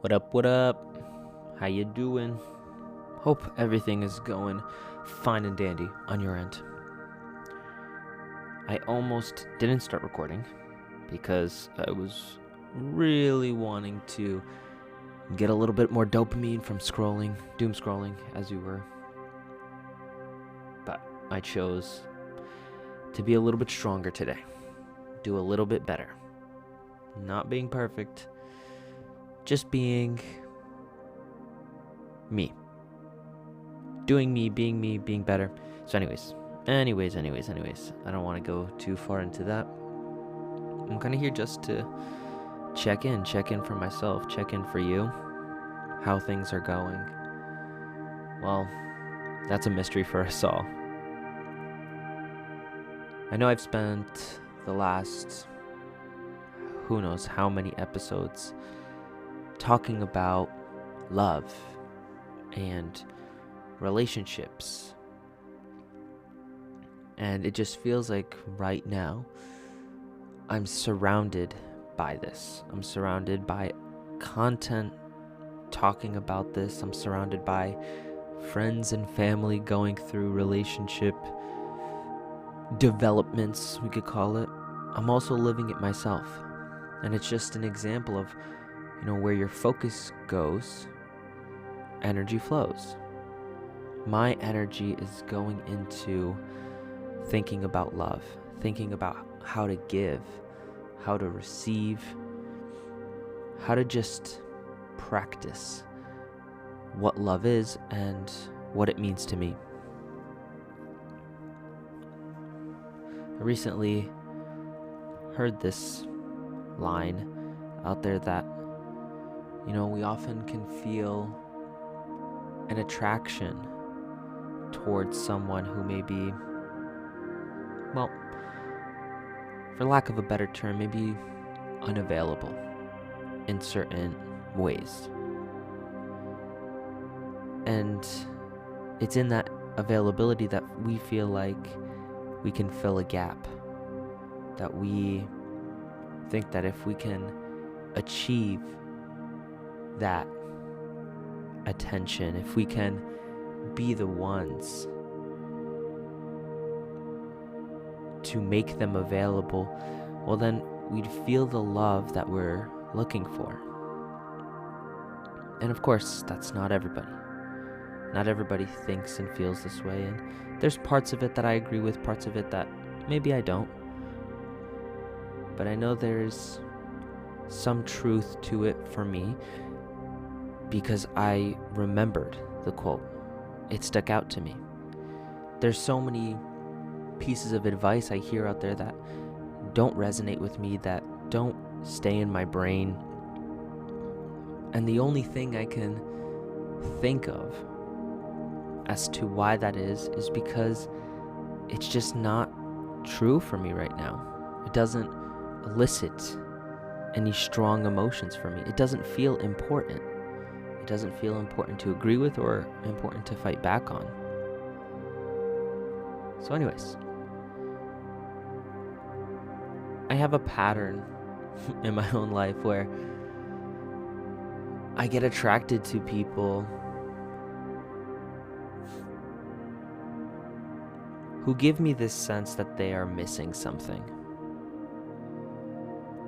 What up, what up? How you doing? Hope everything is going fine and dandy on your end. I almost didn't start recording because I was really wanting to get a little bit more dopamine from scrolling, doom scrolling, as you were. But I chose to be a little bit stronger today, do a little bit better. Not being perfect, just being me. Doing me, being better. So anyways, I don't want to go too far into that. I'm kind of here just to check in for myself, check in for you, how things are going. Well, that's a mystery for us all. I know I've spent the last who knows how many episodes talking about love and relationships. And it just feels like right now I'm surrounded by this. I'm surrounded by content talking about this. I'm surrounded by friends and family going through relationship developments, we could call it. I'm also living it myself. And it's just an example of, where your focus goes, energy flows. My energy is going into thinking about love, thinking about how to give, how to receive, how to just practice what love is and what it means to me. I recently heard this line out there that, we often can feel an attraction towards someone who may be, well, for lack of a better term, maybe unavailable in certain ways. And it's in that availability that we feel like we can fill a gap, that we think that if we can achieve that attention, if we can be the ones to make them available, well then we'd feel the love that we're looking for. And of course, that's not everybody. Not everybody thinks and feels this way, and there's parts of it that I agree with, parts of it that maybe I don't. But I know there's some truth to it for me because I remembered the quote. It stuck out to me. There's so many pieces of advice I hear out there that don't resonate with me, that don't stay in my brain. And the only thing I can think of as to why that is because it's just not true for me right now. It doesn't elicit any strong emotions for me. It doesn't feel important. It doesn't feel important to agree with or important to fight back on. So anyways, I have a pattern in my own life where I get attracted to people who give me this sense that they are missing something,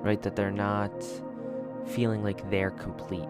right? That they're not feeling like they're complete.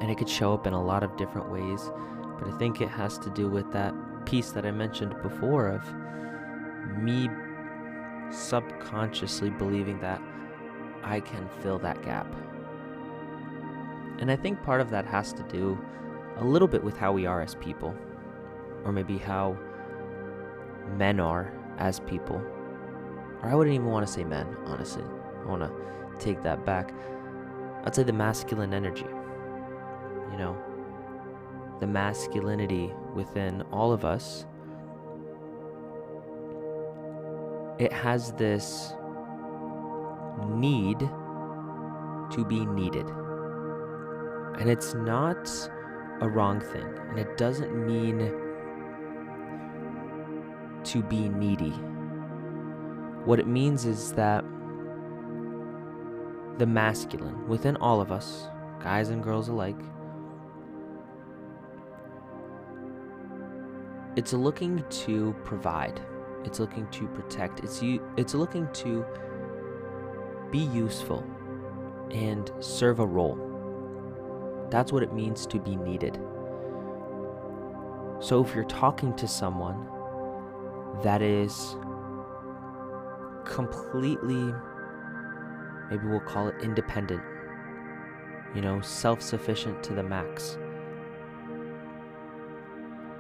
And it could show up in a lot of different ways, but I think it has to do with that piece that I mentioned before of me subconsciously believing that I can fill that gap. And I think part of that has to do a little bit with how we are as people, or maybe how men are as people. Or I wouldn't even want to say men, honestly. I want to take that back. I'd say the masculine energy. The masculinity within all of us. It has this need to be needed. And it's not a wrong thing. And it doesn't mean to be needy. What it means is that the masculine within all of us, guys and girls alike, it's looking to provide, it's looking to protect, it's looking to be useful and serve a role. That's what it means to be needed. So if you're talking to someone that is completely, maybe we'll call it independent, self-sufficient to the max,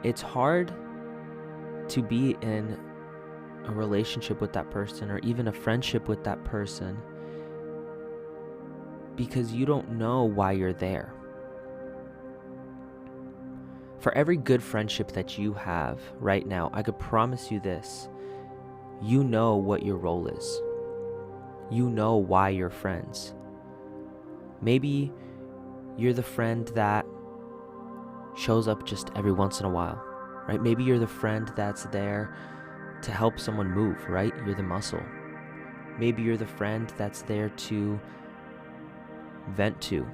it's hard to be in a relationship with that person or even a friendship with that person because you don't know why you're there. For every good friendship that you have right now, I could promise you this: you know what your role is. You know why you're friends. Maybe you're the friend that shows up just every once in a while, right? Maybe you're the friend that's there to help someone move, right? You're the muscle. Maybe you're the friend that's there to vent to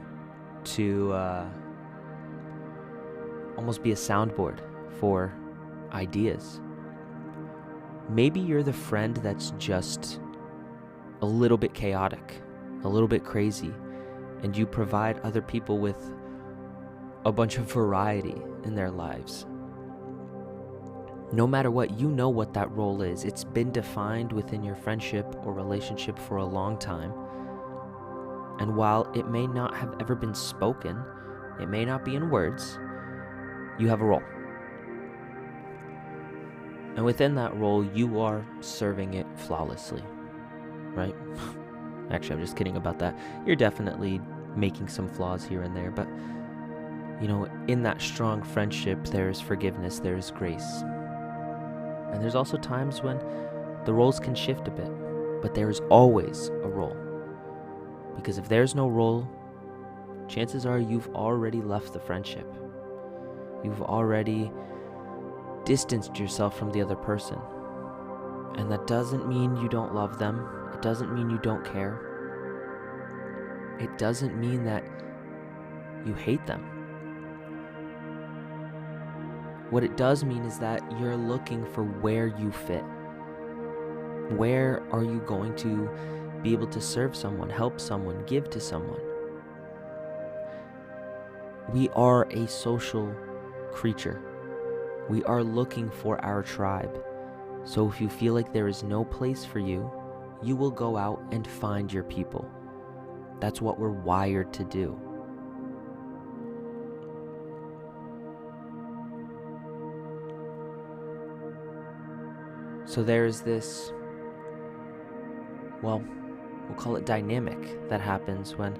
almost be a soundboard for ideas. Maybe you're the friend that's just a little bit chaotic, a little bit crazy, and you provide other people with a bunch of variety in their lives. No matter what, you know what that role is. It's been defined within your friendship or relationship for a long time. And while it may not have ever been spoken, it may not be in words, you have a role. And within that role, you are serving it flawlessly, right? Actually, I'm just kidding about that. You're definitely making some flaws here and there, but in that strong friendship, there's forgiveness, there's grace. And there's also times when the roles can shift a bit, but there is always a role. Because if there's no role, chances are you've already left the friendship. You've already distanced yourself from the other person. And that doesn't mean you don't love them. It doesn't mean you don't care. It doesn't mean that you hate them. What it does mean is that you're looking for where you fit. Where are you going to be able to serve someone, help someone, give to someone? We are a social creature. We are looking for our tribe. So if you feel like there is no place for you, you will go out and find your people. That's what we're wired to do. So there's this, we'll call it dynamic, that happens when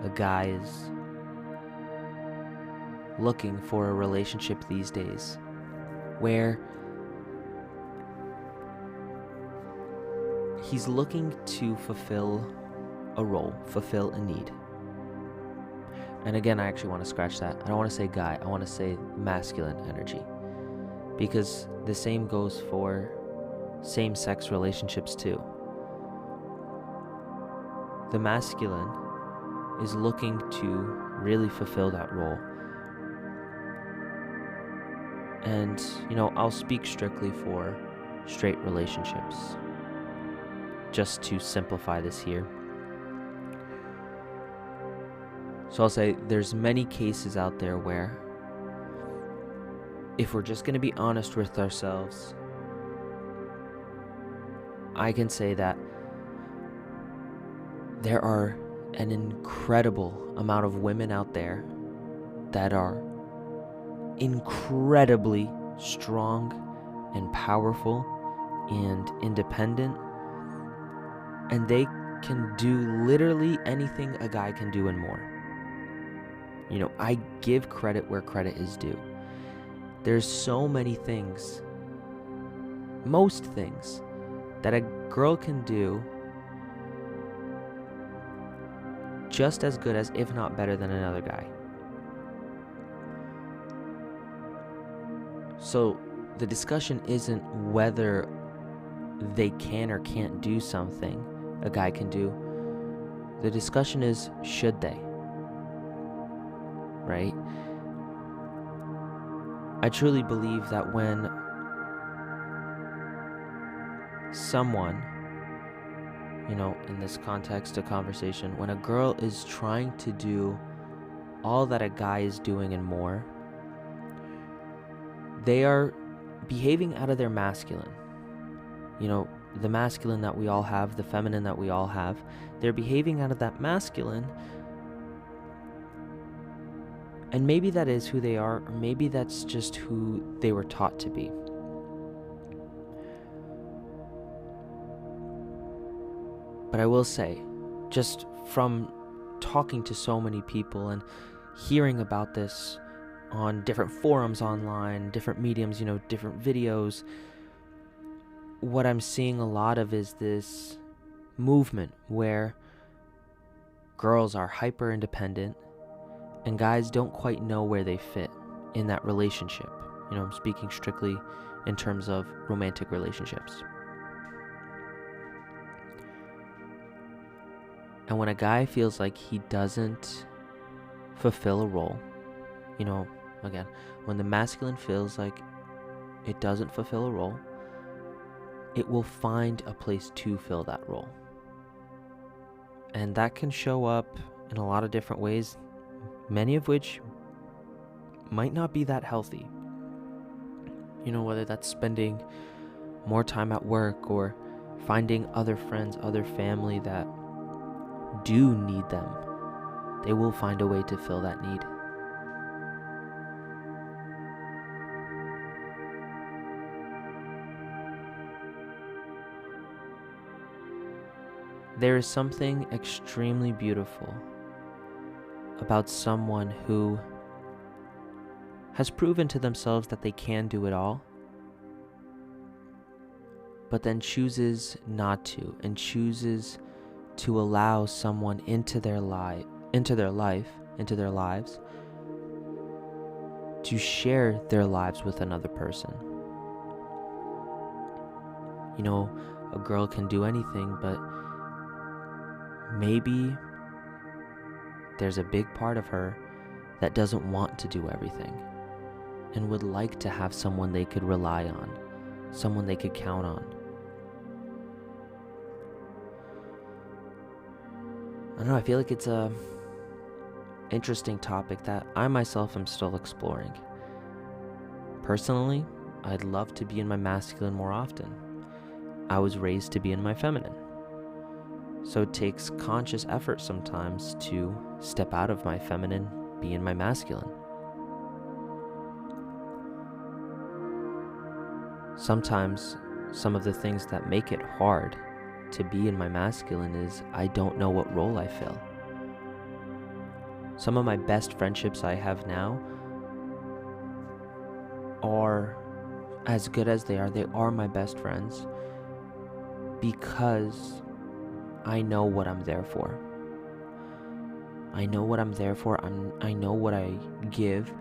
a guy is looking for a relationship these days, where he's looking to fulfill a role, fulfill a need. And again, I actually want to scratch that. I don't want to say guy, I want to say masculine energy. Because the same goes for same-sex relationships too. The masculine is looking to really fulfill that role. And, I'll speak strictly for straight relationships, just to simplify this here. So I'll say there's many cases out there where, if we're just going to be honest with ourselves, I can say that there are an incredible amount of women out there that are incredibly strong and powerful and independent, and they can do literally anything a guy can do and more. I give credit where credit is due. There's so many things, most things, that a girl can do just as good as, if not better than, another guy. So the discussion isn't whether they can or can't do something a guy can do. The discussion is, should they? Right? I truly believe that when someone, in this context of conversation, when a girl is trying to do all that a guy is doing and more, they are behaving out of their masculine. The masculine that we all have, the feminine that we all have, they're behaving out of that masculine. And maybe that is who they are, or maybe that's just who they were taught to be. But I will say, just from talking to so many people and hearing about this on different forums online, different mediums, different videos, what I'm seeing a lot of is this movement where girls are hyper independent and guys don't quite know where they fit in that relationship. I'm speaking strictly in terms of romantic relationships. And when a guy feels like he doesn't fulfill a role, again, when the masculine feels like it doesn't fulfill a role, it will find a place to fill that role. And that can show up in a lot of different ways, many of which might not be that healthy. Whether that's spending more time at work or finding other friends, other family that do need them. They will find a way to fill that need. There is something extremely beautiful about someone who has proven to themselves that they can do it all, but then chooses not to, and chooses to allow someone into their lives, to share their lives with another person. A girl can do anything, but maybe there's a big part of her that doesn't want to do everything and would like to have someone they could rely on, someone they could count on. I don't know, I feel like it's a interesting topic that I myself am still exploring. Personally, I'd love to be in my masculine more often. I was raised to be in my feminine. So it takes conscious effort sometimes to step out of my feminine, be in my masculine. Sometimes some of the things that make it hard to be in my masculine is I don't know what role I fill. Some of my best friendships I have now are as good as they are my best friends because I know what I'm there for. I know what I'm there for. I know what I give.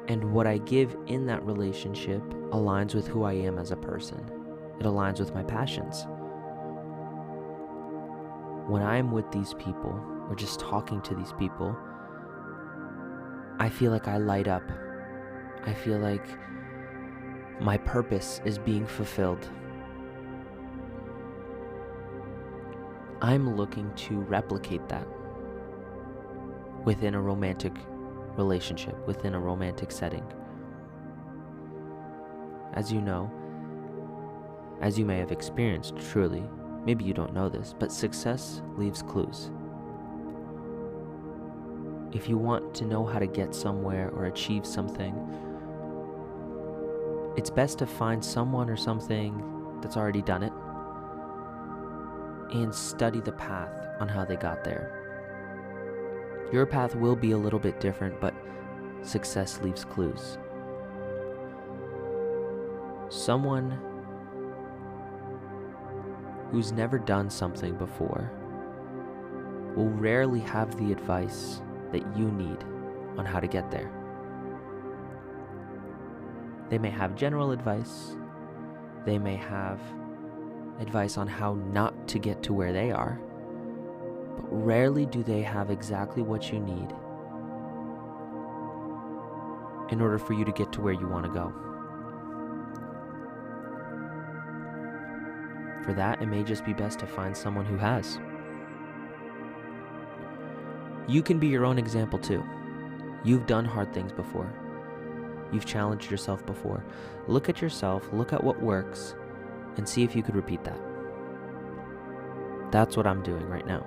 And what I give in that relationship aligns with who I am as a person. It aligns with my passions. When I'm with these people, or just talking to these people, I feel like I light up. I feel like my purpose is being fulfilled. I'm looking to replicate that within a romantic relationship, within a romantic setting. As you know, as you may have experienced truly, maybe you don't know this, but success leaves clues. If you want to know how to get somewhere or achieve something, it's best to find someone or something that's already done it and study the path on how they got there. Your path will be a little bit different, but success leaves clues. Someone who's never done something before will rarely have the advice that you need on how to get there. They may have general advice. They may have advice on how not to get to where they are. but rarely do they have exactly what you need in order for you to get to where you want to go. For that, it may just be best to find someone who has. You can be your own example too. You've done hard things before. You've challenged yourself before. Look at yourself, look at what works, and see if you could repeat that. That's what I'm doing right now.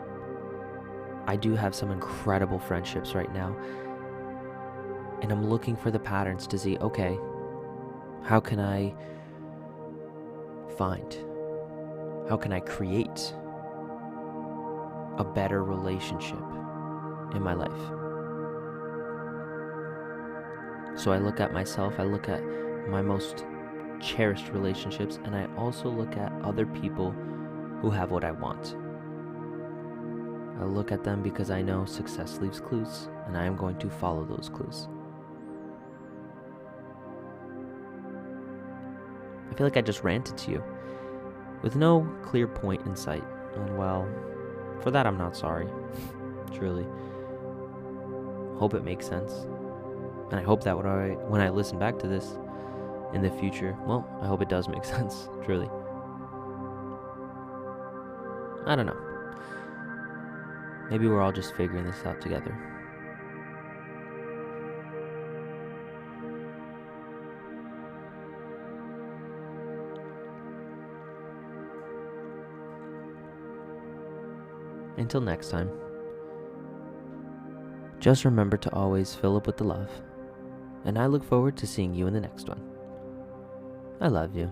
I do have some incredible friendships right now, and I'm looking for the patterns to see, okay, how can I create a better relationship in my life? So I look at myself, I look at my most cherished relationships, and I also look at other people who have what I want. I look at them because I know success leaves clues, and I am going to follow those clues. I feel like I just ranted to you with no clear point in sight, and well, for that I'm not sorry, truly. Hope it makes sense, and I hope that when I listen back to this in the future, well, I hope it does make sense, truly. I don't know. Maybe we're all just figuring this out together. Until next time, just remember to always fill up with the love, and I look forward to seeing you in the next one. I love you.